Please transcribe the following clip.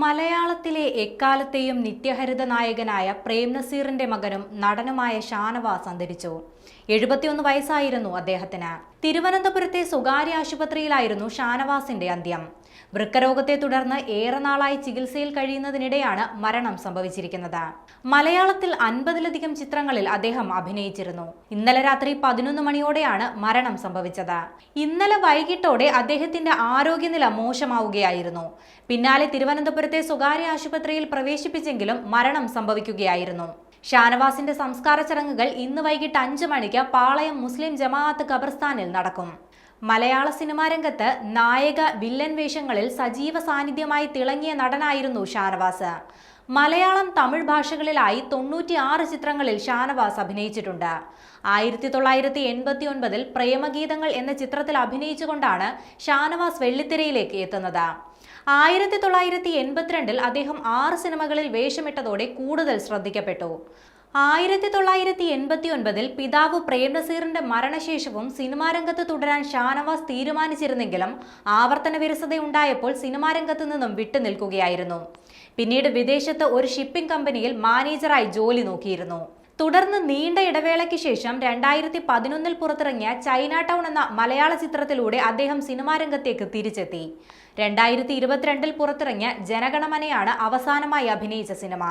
മലയാളത്തിലെ എക്കാലത്തെയും നിത്യഹരിത നായകനായ പ്രേം നസീറിന്റെ മകനും നടനുമായ ഷാനവാസ് അന്തരിച്ചു. 71 വയസ്സായിരുന്നു അദ്ദേഹത്തിന്. തിരുവനന്തപുരത്തെ സ്വകാര്യ ആശുപത്രിയിലായിരുന്നു ഷാനവാസിന്റെ അന്ത്യം. വൃക്കരോഗത്തെ തുടർന്ന് ഏറെ നാളായി ചികിത്സയിൽ കഴിയുന്നതിനിടെയാണ് മരണം സംഭവിച്ചിരിക്കുന്നത്. മലയാളത്തിൽ 50ലധികം ചിത്രങ്ങളിൽ അദ്ദേഹം അഭിനയിച്ചിരുന്നു. ഇന്നലെ രാത്രി 11 മണിയോടെയാണ് മരണം സംഭവിച്ചത്. ഇന്നലെ വൈകിട്ടോടെ അദ്ദേഹത്തിന്റെ ആരോഗ്യനില മോശമാവുകയായിരുന്നു. പിന്നാലെ തിരുവനന്തപുരത്തെ സ്വകാര്യ ആശുപത്രിയിൽ പ്രവേശിപ്പിച്ചെങ്കിലും മരണം സംഭവിക്കുകയായിരുന്നു. ഷാനവാസിന്റെ സംസ്കാര ചടങ്ങുകൾ ഇന്ന് വൈകിട്ട് 5 മണിക്ക് പാളയം മുസ്ലിം ജമാഅത്ത് ഖബർസ്ഥാനിൽ നടക്കും. മലയാള സിനിമാ രംഗത്ത് നായക വില്ലൻ വേഷങ്ങളിൽ സജീവ സാന്നിധ്യമായി തിളങ്ങിയ നടനായിരുന്നു ഷാനവാസ്. മലയാളം, തമിഴ് ഭാഷകളിലായി 96 ചിത്രങ്ങളിൽ ഷാനവാസ് അഭിനയിച്ചിട്ടുണ്ട്. 1989 പ്രേമഗീതങ്ങൾ എന്ന ചിത്രത്തിൽ അഭിനയിച്ചുകൊണ്ടാണ് ഷാനവാസ് വെള്ളിത്തിരയിലേക്ക് എത്തുന്നത്. 1982 അദ്ദേഹം 6 സിനിമകളിൽ വേഷമിട്ടതോടെ കൂടുതൽ ശ്രദ്ധിക്കപ്പെട്ടു. 1989 പിതാവ് പ്രേം നസീറിന്റെ മരണശേഷവും സിനിമാ രംഗത്ത് തുടരാൻ ഷാനവാസ് തീരുമാനിച്ചിരുന്നെങ്കിലും ആവർത്തന വിരസതയുണ്ടായപ്പോൾ സിനിമാ രംഗത്ത് നിന്നും വിട്ടുനിൽക്കുകയായിരുന്നു. പിന്നീട് വിദേശത്ത് ഒരു ഷിപ്പിംഗ് കമ്പനിയിൽ മാനേജറായി ജോലി നോക്കിയിരുന്നു. തുടർന്ന് നീണ്ട ഇടവേളയ്ക്ക് ശേഷം 2011 പുറത്തിറങ്ങിയ ചൈന ടൗൺ എന്ന മലയാള ചിത്രത്തിലൂടെ അദ്ദേഹം സിനിമാ രംഗത്തേക്ക് തിരിച്ചെത്തി. 2022 പുറത്തിറങ്ങിയ ജനഗണമനയാണ് അവസാനമായി അഭിനയിച്ച സിനിമ.